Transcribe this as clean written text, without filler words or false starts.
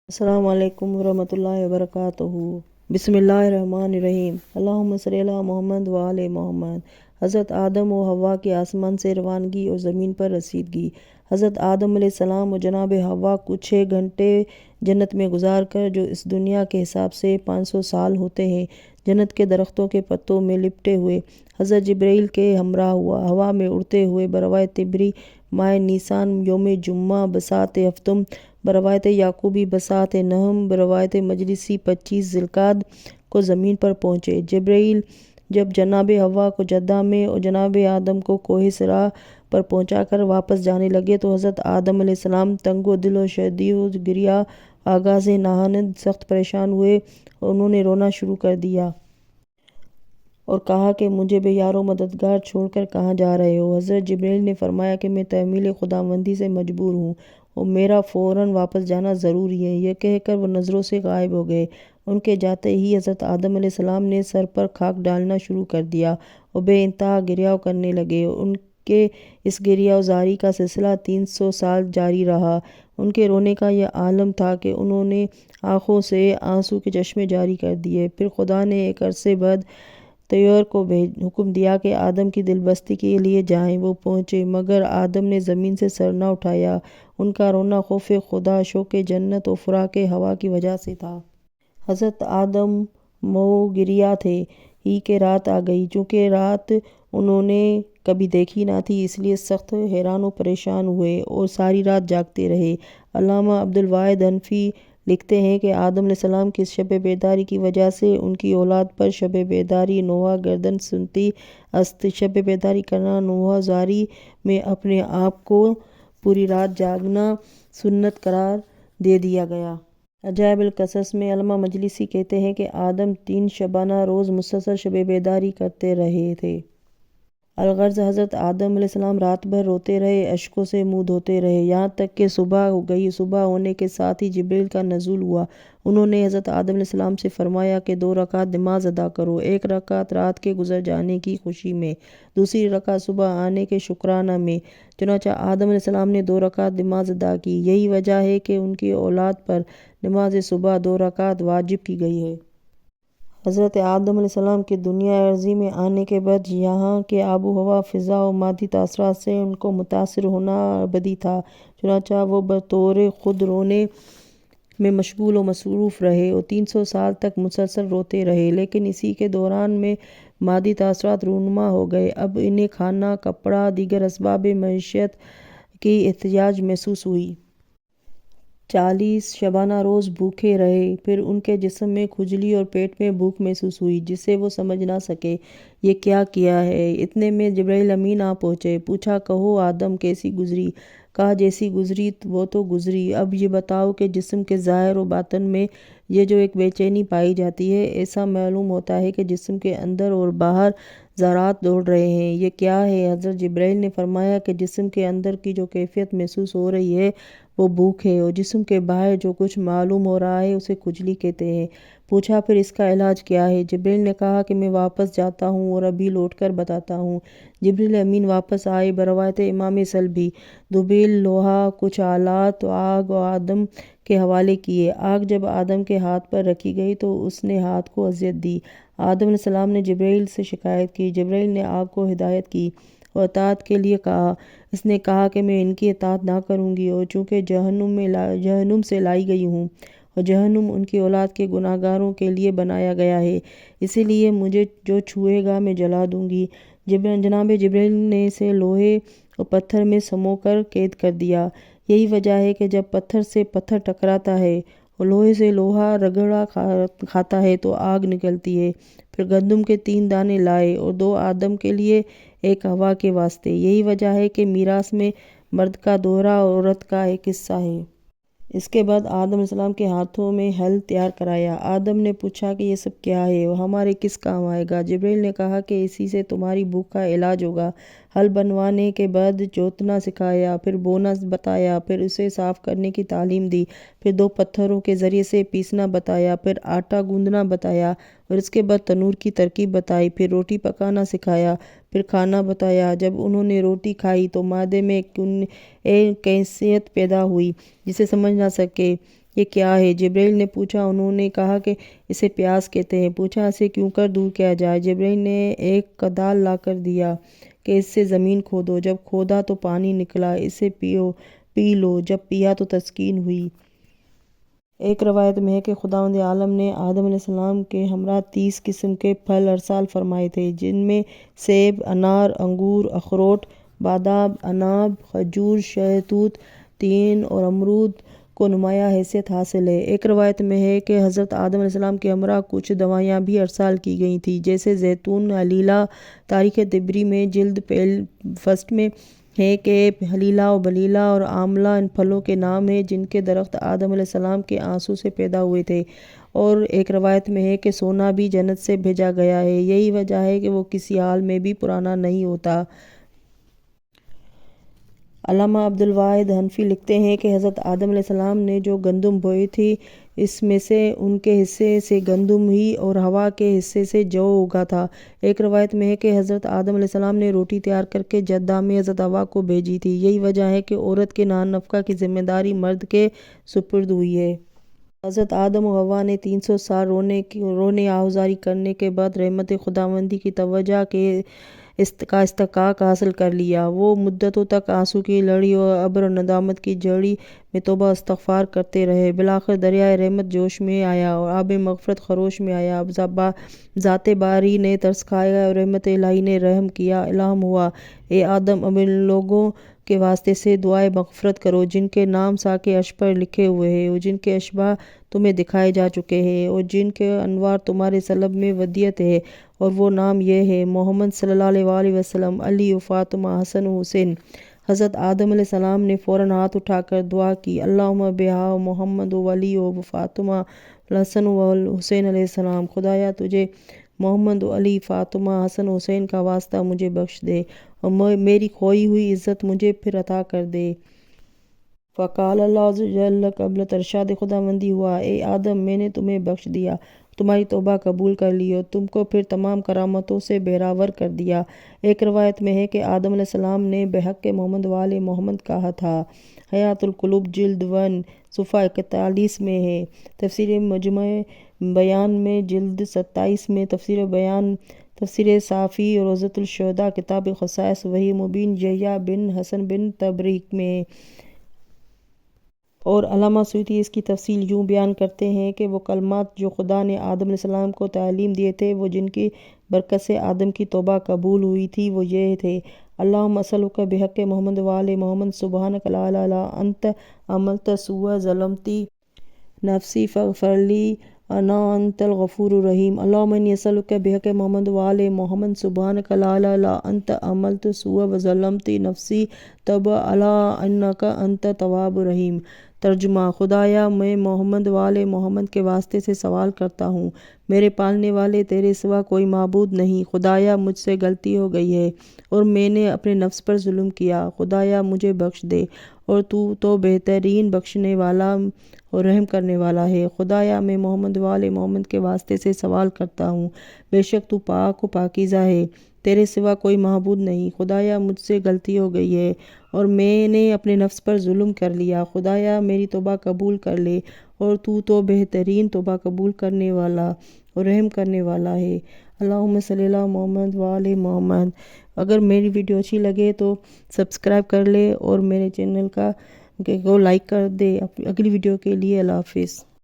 السلام علیکم ورحمۃ اللہ وبرکاتہ۔ بسم اللہ الرحمن الرحیم۔ اللہم صلی علی محمد و آل محمد۔ حضرت آدم و حوا کی آسمان سے روانگی اور زمین پر رسیدگی۔ حضرت آدم علیہ السلام و جناب حوا کچھ 6 گھنٹے جنت میں گزار کر، جو اس دنیا کے حساب سے 500 سال ہوتے ہیں، جنت کے درختوں کے پتوں میں لپٹے ہوئے حضرت جبرائیل کے ہمراہ ہوا میں اڑتے ہوئے بروایت طبری ماہ نیسان یوم جمعہ بساط ہفتم، بروایت یعقوبی بساط نہم، بروایت مجلسی 25 ذوالقعدہ کو زمین پر پہنچے۔ جبرائیل جب جناب حوا کو جدہ میں اور جناب آدم کو کوہ صراء پر پہنچا کر واپس جانے لگے تو حضرت آدم علیہ السلام تنگ و دل و شدید گریہ آغاز نہانند سخت پریشان ہوئے اور انہوں نے رونا شروع کر دیا اور کہا کہ مجھے بے یار و مددگار چھوڑ کر کہاں جا رہے ہو؟ حضرت جبرائیل نے فرمایا کہ میں تحمیل خداوندی سے مجبور ہوں اور میرا فوراً واپس جانا ضروری ہے۔ یہ کہہ کر وہ نظروں سے غائب ہو گئے۔ ان کے جاتے ہی حضرت آدم علیہ السلام نے سر پر خاک ڈالنا شروع کر دیا اور بے انتہا گریہ کرنے لگے۔ ان کے اس گریہ زاری کا سلسلہ 300 سال جاری رہا۔ ان کے رونے کا یہ عالم تھا کہ انہوں نے آنکھوں سے آنسو کے چشمے جاری کر دیے۔ پھر خدا نے ایک عرصے بعد طیر کو حکم دیا کہ آدم کی دل بستی کے لیے جائیں۔ وہ پہنچے مگر آدم نے زمین سے سر نہ اٹھایا۔ ان کا رونا خوف خدا، شوق جنت اور فراق ہوا کی وجہ سے تھا۔ حضرت آدم مو گریہ تھے ہی کہ رات آ گئی۔ چونکہ رات انہوں نے کبھی دیکھی نہ تھی، اس لیے سخت حیران و پریشان ہوئے اور ساری رات جاگتے رہے۔ علامہ عبدالواحد حنفی لکھتے ہیں کہ آدم علیہ السلام کی اس شب بیداری کی وجہ سے ان کی اولاد پر شب بیداری نوحہ گردن سنتی است۔ شب بیداری کرنا نوحہ زاری میں اپنے آپ کو پوری رات جاگنا سنت قرار دے دیا گیا۔ عجائب القصص میں علامہ مجلسی کہتے ہیں کہ آدم 3 شبانہ روز مسلسل شب بیداری کرتے رہے تھے۔ الغرض حضرت آدم علیہ السلام رات بھر روتے رہے، اشکوں سے منہ دھوتے رہے، یہاں تک کہ صبح ہو گئی۔ صبح ہونے کے ساتھ ہی جبرائیل کا نزول ہوا۔ انہوں نے حضرت آدم علیہ السلام سے فرمایا کہ 2 رکعت نماز ادا کرو، 1 رکعت رات کے گزر جانے کی خوشی میں، دوسری رکعت صبح آنے کے شکرانہ میں۔ چنانچہ آدم علیہ السلام نے 2 رکعت نماز ادا کی۔ یہی وجہ ہے کہ ان کی اولاد پر نماز صبح 2 رکعت واجب کی گئی ہے۔ حضرت آدم علیہ السلام کے دنیا ارضی میں آنے کے بعد یہاں کے آب و ہوا، فضا اور مادی تاثرات سے ان کو متاثر ہونا ابدی تھا۔ چنانچہ وہ بطور خود رونے میں مشغول و مصروف رہے اور 300 سال تک مسلسل روتے رہے، لیکن اسی کے دوران میں مادی تاثرات رونما ہو گئے۔ اب انہیں کھانا، کپڑا، دیگر اسباب معیشت کی احتیاج محسوس ہوئی۔ 40 شبانہ روز بھوکے رہے، پھر ان کے جسم میں کھجلی اور پیٹ میں بھوک محسوس ہوئی جسے وہ سمجھ نہ سکے یہ کیا کیا ہے۔ اتنے میں جبرائیل امین آ پہنچے۔ پوچھا کہو آدم کیسی گزری؟ کہا جیسی گزری وہ تو گزری، اب یہ بتاؤ کہ جسم کے ظاہر و باطن میں یہ جو ایک بے چینی پائی جاتی ہے، ایسا معلوم ہوتا ہے کہ جسم کے اندر اور باہر ذرات دوڑ رہے ہیں، یہ کیا ہے؟ حضرت جبرائیل نے فرمایا کہ جسم کے اندر کی جو کیفیت محسوس ہو رہی ہے وہ بھوک ہے، اور جسم کے باہر جو کچھ معلوم ہو رہا ہے اسے کھجلی کہتے ہیں۔ پوچھا پھر اس کا علاج کیا ہے؟ جبرائیل نے کہا کہ میں واپس جاتا ہوں اور ابھی لوٹ کر بتاتا ہوں۔ جبرائیل امین واپس آئے۔ بروایت امام سلبی دبیل لوہا، کچھ آلات و آگ آدم کے حوالے کیے۔ آگ جب آدم کے ہاتھ پر رکھی گئی تو اس نے ہاتھ کو اذیت دی۔ آدم علیہ السلام نے جبرائیل سے شکایت کی۔ جبرائیل نے آگ کو ہدایت کی اور اطاعت کے لیے کہا۔ اس نے کہا کہ میں ان کی اطاعت نہ کروں گی، اور چونکہ جہنم سے لائی گئی ہوں اور جہنم ان کی اولاد کے گناہ گاروں کے لیے بنایا گیا ہے، اسی لیے مجھے جو چھوئے گا میں جلا دوں گی۔ جناب جبرائیل نے اسے لوہے اور پتھر میں سمو کر قید کر دیا۔ یہی وجہ ہے کہ جب پتھر سے پتھر ٹکراتا ہے اور لوہے سے لوہا رگڑا کھاتا ہے تو آگ نکلتی ہے۔ پھر گندم کے 3 دانے لائے اور 2 آدم کے لیے، 1 حوا کے واسطے۔ یہی وجہ ہے کہ میراث میں مرد کا دوہرا اور عورت کا ایک حصہ ہے۔ اس کے بعد آدم علیہ السلام کے ہاتھوں میں ہل تیار کرایا۔ آدم نے پوچھا کہ یہ سب کیا ہے اور ہمارے کس کام آئے گا؟ جبرائیل نے کہا کہ اسی سے تمہاری بھوک کا علاج ہوگا۔ ہل بنوانے کے بعد جوتنا سکھایا، پھر بونا بتایا، پھر اسے صاف کرنے کی تعلیم دی، پھر 2 پتھروں کے ذریعے سے پیسنا بتایا، پھر آٹا گوندھنا بتایا اور اس کے بعد تنور کی ترکیب بتائی، پھر روٹی پکانا سکھایا، پھر کھانا بتایا۔ جب انہوں نے روٹی کھائی تو معدے میں ایک کیفیت پیدا ہوئی جسے سمجھ نہ سکے۔ یہ کیا ہے؟ جبرائیل نے پوچھا۔ انہوں نے کہا کہ اسے پیاس کہتے ہیں۔ پوچھا اسے کیوں کر دور کیا جائے؟ جبرائیل نے ایک کدال لا کر دیا کہ اس سے زمین کھودو۔ جب کھودا تو پانی نکلا، اسے پی لو۔ جب پیا تو تسکین ہوئی۔ ایک روایت میں ہے کہ خداوند عالم نے آدم علیہ السلام کے ہمراہ 30 قسم کے پھل ارسال فرمائے تھے، جن میں سیب، انار، انگور، اخروٹ، بادام، عناب، کھجور، شہتوت، تین اور امرود کو نمایاں حیثیت حاصل ہے۔ ایک روایت میں ہے کہ حضرت آدم علیہ السلام کے ہمراہ کچھ دوائیاں بھی ارسال کی گئی تھیں، جیسے زیتون، حلیلہ۔ تاریخ طبری میں جلد فسٹ میں ہے کہ حلیلہ و بلیلہ اور آملہ ان پھلوں کے نام ہیں جن کے درخت آدم علیہ السلام کے آنسوں سے پیدا ہوئے تھے۔ اور ایک روایت میں ہے کہ سونا بھی جنت سے بھیجا گیا ہے، یہی وجہ ہے کہ وہ کسی حال میں بھی پرانا نہیں ہوتا۔ علامہ عبدالواحد حنفی لکھتے ہیں کہ حضرت آدم علیہ السلام نے جو گندم بوئی تھی، اس میں سے ان کے حصے سے گندم ہی اور حوا کے حصے سے جو اگا تھا۔ ایک روایت میں ہے کہ حضرت آدم علیہ السلام نے روٹی تیار کرکے جدہ میں حضرت حوا کو بھیجی تھی، یہی وجہ ہے کہ عورت کے نان نفقہ کی ذمہ داری مرد کے سپرد ہوئی ہے۔ حضرت آدم و حوا نے 300 سال رونے آہوزاری کرنے کے بعد رحمت خداوندی کی توجہ کا استحقاق حاصل کر لیا۔ وہ مدتوں تک آنسو کی لڑی اور ابر اور ندامت کی جھڑی میں توبہ و استغفار کرتے رہے۔ بالآخر دریائے رحمت جوش میں آیا اور آب مغفرت خروش میں آیا۔ ذات باری نے ترس کھایا اور رحمت الہی نے رحم کیا۔ الہام ہوا، اے آدم، اب ان لوگوں کے واسطے سے دعائے مغفرت کرو جن کے نام ساق عرش پر لکھے ہوئے ہیں اور جن کے اشباہ تمہیں دکھائے جا چکے ہیں اور جن کے انوار تمہارے صلب میں ودیعت ہے، اور وہ نام یہ ہے: محمد صلی اللہ علیہ وسلم، علی و فاطمہ، حسن و حسین۔ حضرت آدم علیہ السلام نے فوراً ہاتھ اٹھا کر دعا کی: اللہم بہا محمد و علی و فاطمہ الحسن و حسین علیہ السلام۔ خدایا تجھے محمد و علی، فاطمہ، حسن و حسین کا واسطہ مجھے بخش دے اور میری کھوئی ہوئی عزت مجھے پھر عطا کر دے۔ فقال اللہ عز و جل، قبل ارشاد خداوندی ہوا: اے آدم، میں نے تمہیں بخش دیا، تمہاری توبہ قبول کر لی اور تم کو پھر تمام کرامتوں سے بہرہ کر دیا۔ ایک روایت میں ہے کہ آدم علیہ السلام نے بحق محمد و آل محمد کہا تھا۔ حیات القلوب جلد 1 صفحہ 41 میں ہے۔ تفسیر مجمع بیان میں جلد 27 میں تفسیر صافی اور روضۃ الشہداء کتاب خصائص وحی مبین یحییٰ بن حسن بن تبریک میں۔ اور علامہ سیوطی اس کی تفصیل یوں بیان کرتے ہیں کہ وہ کلمات جو خدا نے آدم علیہ السلام کو تعلیم دیے تھے، وہ جن کی برکت سے آدم کی توبہ قبول ہوئی تھی، وہ یہ تھے: اللہم اسألک بحق محمد و آل محمد، سبحانک لا الہ الا انت، عملت سوء ظلمت نفسی فاغفر لی، انا انت الغفور الرحیم۔ اللہم انی اسألک بحق محمد و آل محمد، سبحانک لا الہ الا انت، عملت سوء ظلمت نفسی، تب الی انک انت التواب الرحیم۔ ترجمہ: خدایا، میں محمد و آل محمد کے واسطے سے سوال کرتا ہوں، میرے پالنے والے تیرے سوا کوئی معبود نہیں۔ خدایا، مجھ سے غلطی ہو گئی ہے اور میں نے اپنے نفس پر ظلم کیا۔ خدایا مجھے بخش دے، اور تو بہترین بخشنے والا اور رحم کرنے والا ہے۔ خدایا، میں محمد و آل محمد کے واسطے سے سوال کرتا ہوں، بے شک تو پاک و پاکیزہ ہے، تیرے سوا کوئی معبود نہیں۔ خدایا، مجھ سے غلطی ہو گئی ہے اور میں نے اپنے نفس پر ظلم کر لیا۔ خدایا، میری توبہ قبول کر لے، اور تو بہترین توبہ قبول کرنے والا اور رحم کرنے والا ہے۔ اللہم صلی علی محمد و آل محمد۔ اگر میری ویڈیو اچھی لگے تو سبسکرائب کر لے اور میرے چینل کو لائک کر دے۔ اگلی ویڈیو کے لیے اللہ حافظ۔